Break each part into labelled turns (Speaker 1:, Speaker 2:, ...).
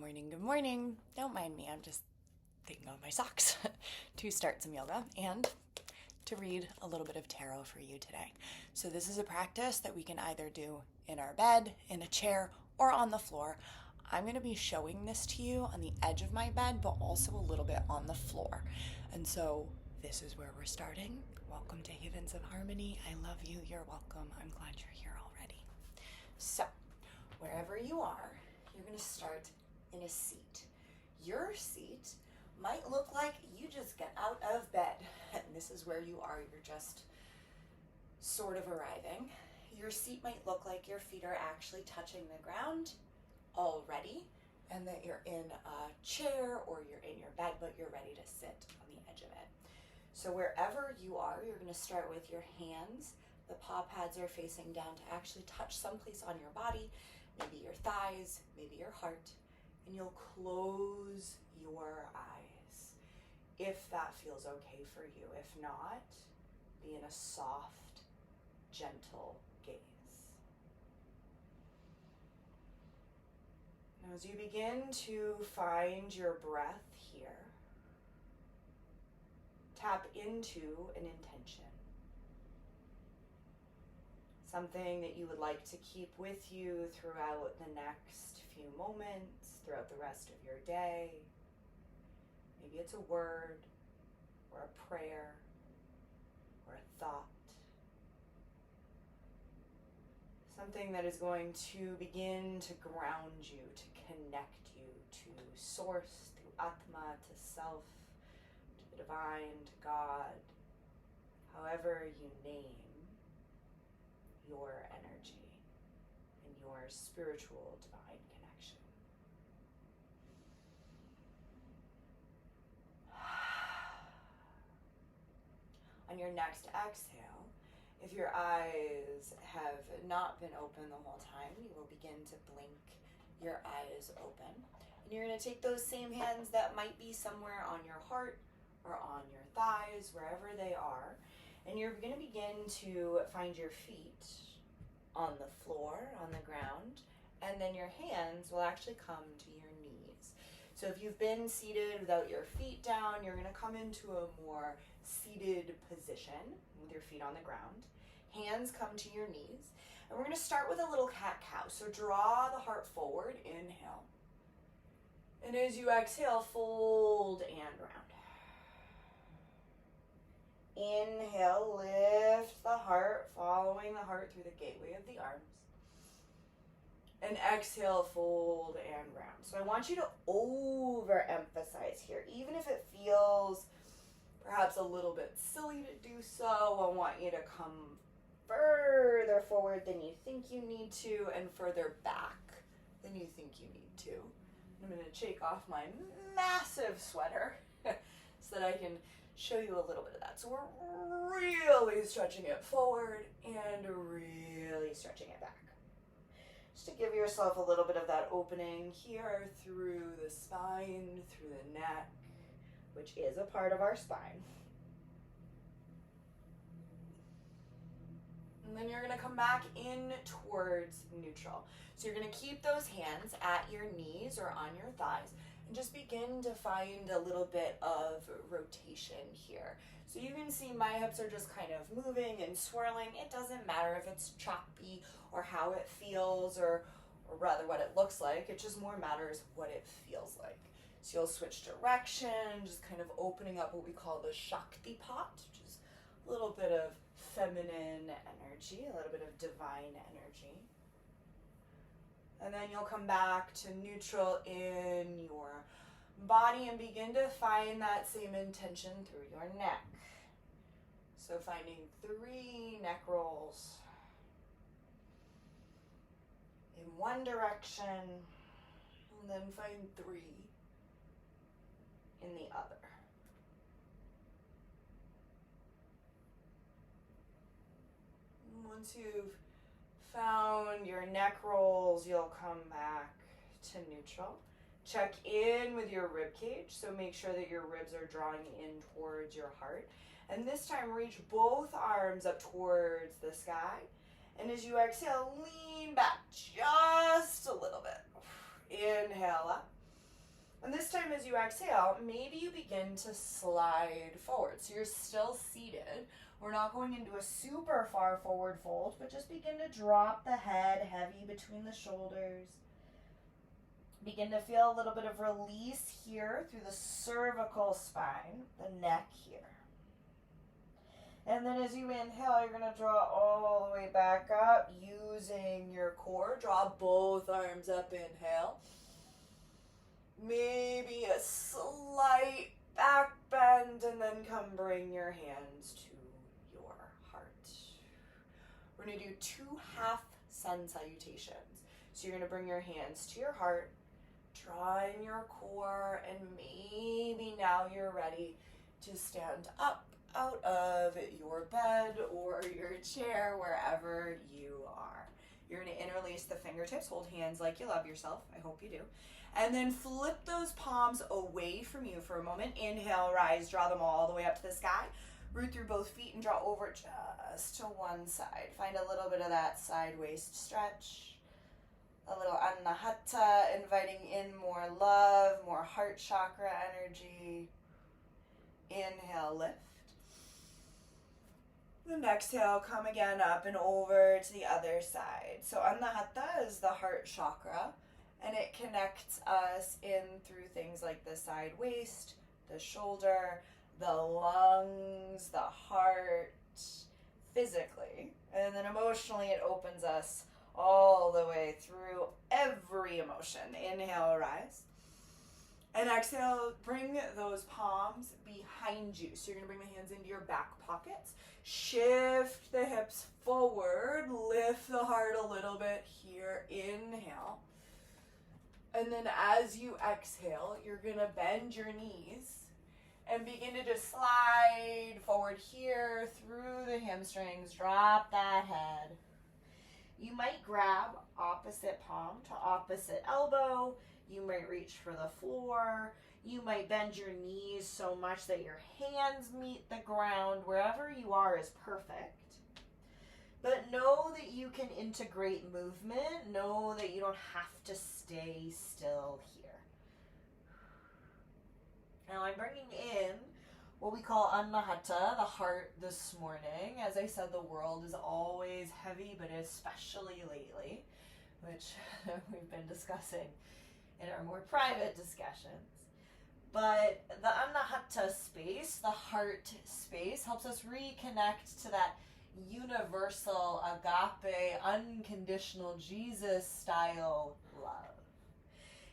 Speaker 1: morning, good morning. Don't mind me, I'm just taking off my socks to start some yoga and to read a little bit of tarot for you today. So this is a practice that we can either do in our bed, in a chair, or on the floor. I'm going to be showing this to you on the edge of my bed, but also a little bit on the floor. And so this is where we're starting. Welcome to Havens of Harmony. I love you. You're welcome. I'm glad you're here already. So wherever you are, you're going to start in a seat. Your seat might look like you just get out of bed, and this is where you are. You're just sort of arriving. Your seat might look like your feet are actually touching the ground already, and that you're in a chair or you're in your bed, but you're ready to sit on the edge of it. So wherever you are, you're going to start with your hands. The paw pads are facing down to actually touch someplace on your body, maybe your thighs, maybe your heart, and you'll close your eyes if that feels okay for you. If not, be in a soft, gentle gaze. Now, as you begin to find your breath here, tap into an intention. Something that you would like to keep with you throughout the next few moments, throughout the rest of your day. Maybe it's a word, or a prayer, or a thought. Something that is going to begin to ground you, to connect you to Source, to Atma, to Self, to the Divine, to God, however you name your energy and your spiritual divine connection. On your next exhale, if your eyes have not been open the whole time, you will begin to blink your eyes open. And you're going to take those same hands that might be somewhere on your heart or on your thighs, wherever they are, and you're going to begin to find your feet on the floor, on the ground, and then your hands will actually come to your knees. So if you've been seated without your feet down, you're going to come into a more seated position with your feet on the ground. Hands come to your knees. And we're going to start with a little cat-cow. So draw the heart forward, inhale. And as you exhale, fold and round. Inhale, lift the heart, following the heart through the gateway of the arms. And exhale, fold and round. So I want you to overemphasize here. Even if it feels perhaps a little bit silly to do so, I want you to come further forward than you think you need to and further back than you think you need to. I'm going to shake off my massive sweater so that I can show you a little bit of that. So we're really stretching it forward and really stretching it back. Just to give yourself a little bit of that opening here through the spine, through the neck, which is a part of our spine. And then you're going to come back in towards neutral. So you're going to keep those hands at your knees or on your thighs and just begin to find a little bit of rotation here. So you can see my hips are just kind of moving and swirling. It doesn't matter if it's choppy or how it feels or rather what it looks like. It just more matters what it feels like. So you'll switch direction, just kind of opening up what we call the Shakti pot, which is a little bit of feminine energy, a little bit of divine energy. And then you'll come back to neutral in your body and begin to find that same intention through your neck. So finding 3 neck rolls in one direction, and then find 3 in the other. And once you've found your neck rolls, you'll come back to neutral. Check in with your rib cage, so make sure that your ribs are drawing in towards your heart. And this time, reach both arms up towards the sky. And as you exhale, lean back just a little bit. Inhale up. time as you exhale, maybe you begin to slide forward. So you're still seated. We're not going into a super far forward fold, but just begin to drop the head heavy between the shoulders. Begin to feel a little bit of release here through the cervical spine, the neck here. And then as you inhale, you're going to draw all the way back up using your core. Draw both arms up, inhale. Maybe a slight back bend, and then come bring your hands to your heart. We're going to do 2 half sun salutations. So you're going to bring your hands to your heart, draw in your core, and maybe now you're ready to stand up out of your bed or your chair, wherever you are. You're going to interlace the fingertips, hold hands like you love yourself. I hope you do. And then flip those palms away from you for a moment. Inhale, rise, draw them all the way up to the sky. Root through both feet and draw over just to one side. Find a little bit of that side waist stretch. A little anahata, inviting in more love, more heart chakra energy. Inhale, lift. Then exhale, come again up and over to the other side. So anahata is the heart chakra, and it connects us in through things like the side waist, the shoulder, the lungs, the heart, physically. And then emotionally, it opens us all the way through every emotion. Inhale, rise. And exhale, bring those palms behind you. So you're going to bring the hands into your back pockets. Shift the hips forward. Lift the heart a little bit here. Inhale. And then as you exhale, you're going to bend your knees and begin to just slide forward here through the hamstrings. Drop that head. You might grab opposite palm to opposite elbow. You might reach for the floor. You might bend your knees so much that your hands meet the ground. Wherever you are is perfect. But know that you can integrate movement. Know that you don't have to stay still here. Now I'm bringing in what we call anahata, the heart, this morning. As I said, the world is always heavy, but especially lately, which we've been discussing in our more private discussions. But the anahata space, the heart space, helps us reconnect to that universal, agape, unconditional, Jesus-style love.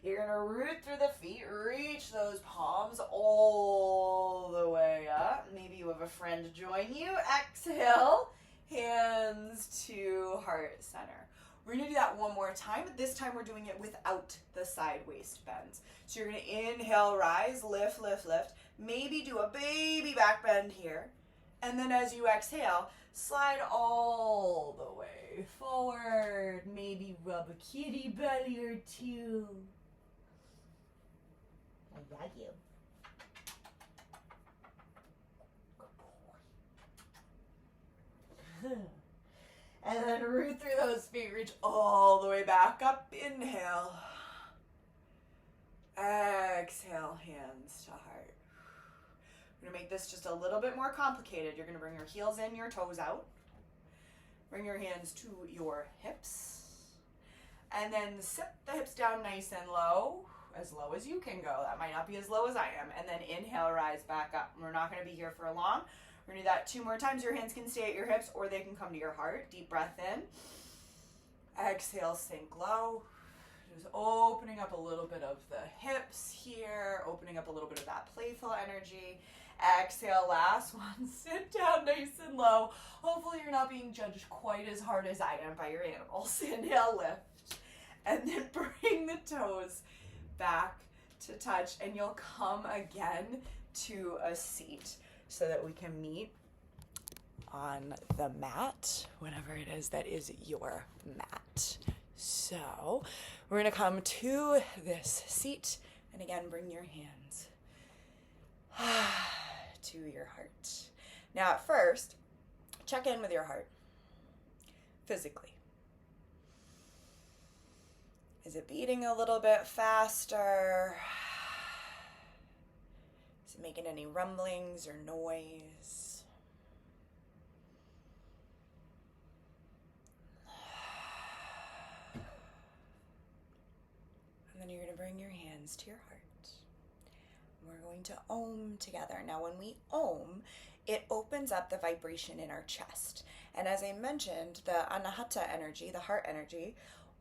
Speaker 1: You're going to root through the feet, reach those palms all the way up. Maybe you have a friend join you. Exhale, hands to heart center. We're going to do that one more time, but this time we're doing it without the side waist bends. So you're going to inhale, rise, lift, lift, lift. Maybe do a baby back bend here. And then as you exhale, slide all the way forward. Maybe rub a kitty belly or two. I got you. Good boy. And then root through those feet, reach all the way back up. Inhale. Exhale, hands to heart. We're going to make this just a little bit more complicated. You're going to bring your heels in, your toes out. Bring your hands to your hips. And then sit the hips down nice and low as you can go. That might not be as low as I am. And then inhale, rise back up. We're not going to be here for long. We're going to do that 2 more times. Your hands can stay at your hips or they can come to your heart. Deep breath in. Exhale, sink low. Just opening up a little bit of the hips here. Opening up a little bit of that playful energy. Exhale, last one. Sit down nice and low. Hopefully you're not being judged quite as hard as I am by your animals. Inhale, lift. And then bring the toes back to touch. And you'll come again to a seat so that we can meet on the mat, whatever it is that is your mat. So we're going to come to this seat. And again, bring your hands to your heart. Now at first, check in with your heart physically. Is it beating a little bit faster? Is it making any rumblings or noise? And then you're going to bring your hands to your heart. We're going to Om together. Now, when we Om, it opens up the vibration in our chest. And as I mentioned, the Anahata energy, the heart energy,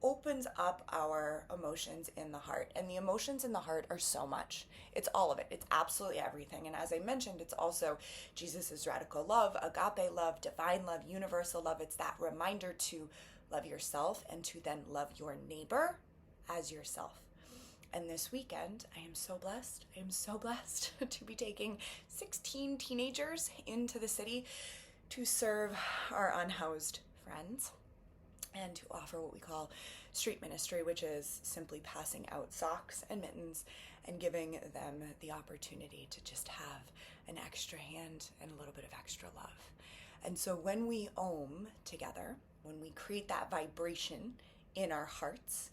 Speaker 1: opens up our emotions in the heart. And the emotions in the heart are so much. It's all of it. It's absolutely everything. And as I mentioned, it's also Jesus's radical love, agape love, divine love, universal love. It's that reminder to love yourself and to then love your neighbor as yourself. And this weekend, I am so blessed to be taking 16 teenagers into the city to serve our unhoused friends and to offer what we call street ministry, which is simply passing out socks and mittens and giving them the opportunity to just have an extra hand and a little bit of extra love. And so when we Om together, when we create that vibration in our hearts,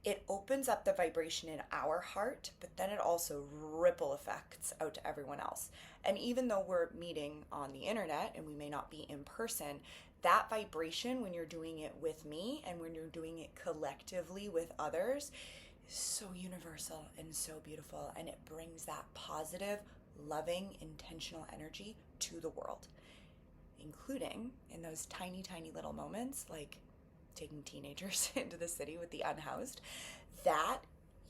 Speaker 1: it opens up the vibration in our heart, but then it also ripple effects out to everyone else. And even though we're meeting on the internet and we may not be in person, that vibration, when you're doing it with me and when you're doing it collectively with others, is so universal and so beautiful. And it brings that positive, loving, intentional energy to the world, including in those tiny, tiny little moments like taking teenagers into the city with the unhoused, that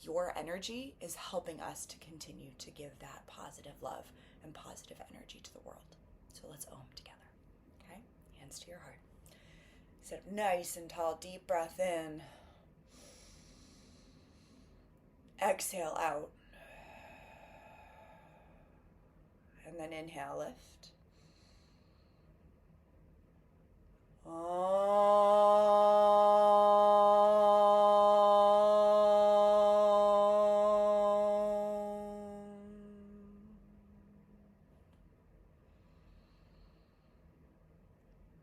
Speaker 1: your energy is helping us to continue to give that positive love and positive energy to the world. So let's Om together, okay? Hands to your heart. Sit up nice and tall, deep breath in. Exhale out. And then inhale, lift.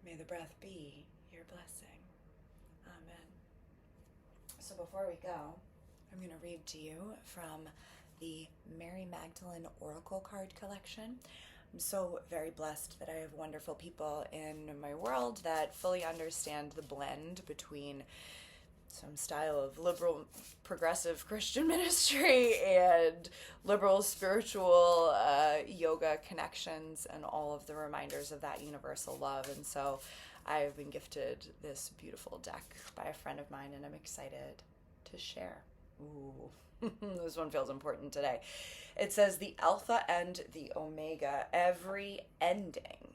Speaker 1: May the breath be your blessing. Amen. So before we go, I'm going to read to you from the Mary Magdalene Oracle Card Collection. I'm so very blessed that I have wonderful people in my world that fully understand the blend between some style of liberal, progressive Christian ministry and liberal, spiritual yoga connections and all of the reminders of that universal love. And so I've been gifted this beautiful deck by a friend of mine, and I'm excited to share. Ooh, this one feels important today. It says, the Alpha and the Omega, every ending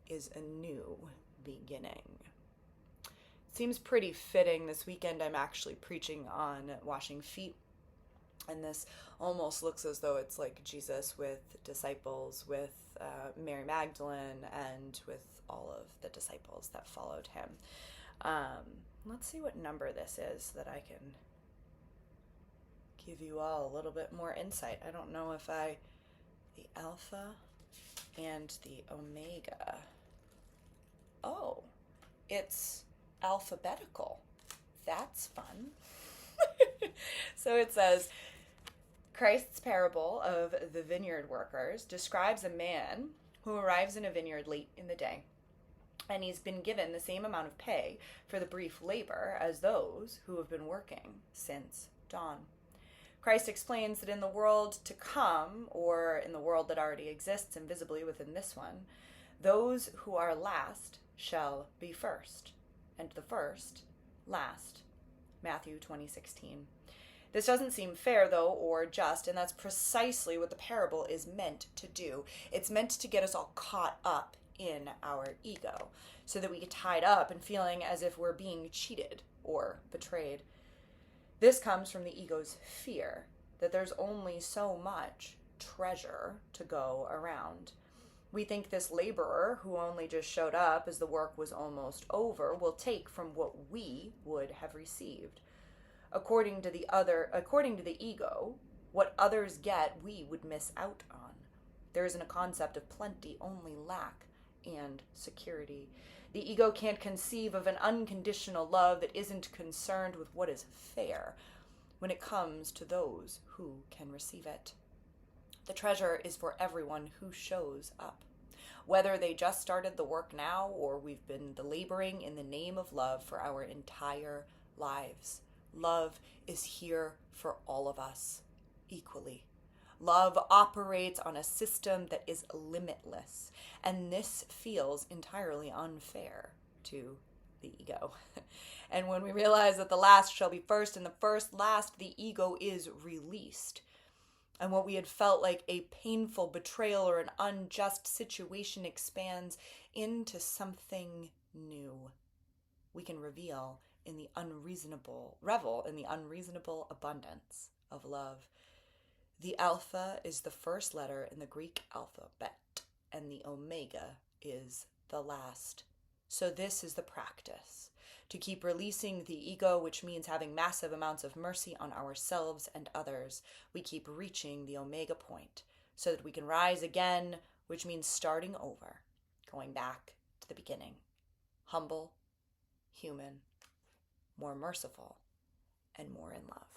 Speaker 1: is a new beginning. Seems pretty fitting. This weekend I'm actually preaching on washing feet, and this almost looks as though it's like Jesus with disciples, with Mary Magdalene, and with all of the disciples that followed him. Let's see what number this is so that I can give you all a little bit more insight. I don't know if the Alpha and the Omega. Oh, it's alphabetical. That's fun. So it says, Christ's parable of the vineyard workers describes a man who arrives in a vineyard late in the day, and he's been given the same amount of pay for the brief labor as those who have been working since dawn. Christ explains that in the world to come, or in the world that already exists invisibly within this one, those who are last shall be first, and the first last. Matthew 20:16. This doesn't seem fair, though, or just, and that's precisely what the parable is meant to do. It's meant to get us all caught up in our ego, so that we get tied up and feeling as if we're being cheated or betrayed. This comes from the ego's fear that there's only so much treasure to go around. We think this laborer who only just showed up as the work was almost over will take from what we would have received. According to the ego, what others get we would miss out on. There isn't a concept of plenty, only lack and security. The ego can't conceive of an unconditional love that isn't concerned with what is fair when it comes to those who can receive it. The treasure is for everyone who shows up. Whether they just started the work now or we've been laboring in the name of love for our entire lives, love is here for all of us equally. Love operates on a system that is limitless, and this feels entirely unfair to the ego. And when we realize that the last shall be first and the first last, the ego is released. And what we had felt like a painful betrayal or an unjust situation expands into something new. We can revel in the unreasonable abundance of love. The alpha is the first letter in the Greek alphabet, and the omega is the last. So this is the practice. To keep releasing the ego, which means having massive amounts of mercy on ourselves and others. We keep reaching the omega point so that we can rise again, which means starting over, going back to the beginning. Humble, human, more merciful, and more in love.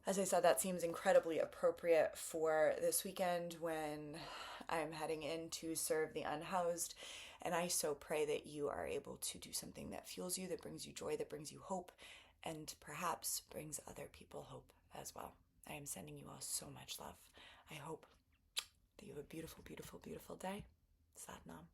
Speaker 1: As I said, that seems incredibly appropriate for this weekend when I'm heading in to serve the unhoused. And I so pray that you are able to do something that fuels you, that brings you joy, that brings you hope, and perhaps brings other people hope as well. I am sending you all so much love. I hope that you have a beautiful, beautiful, beautiful day. Sat Nam.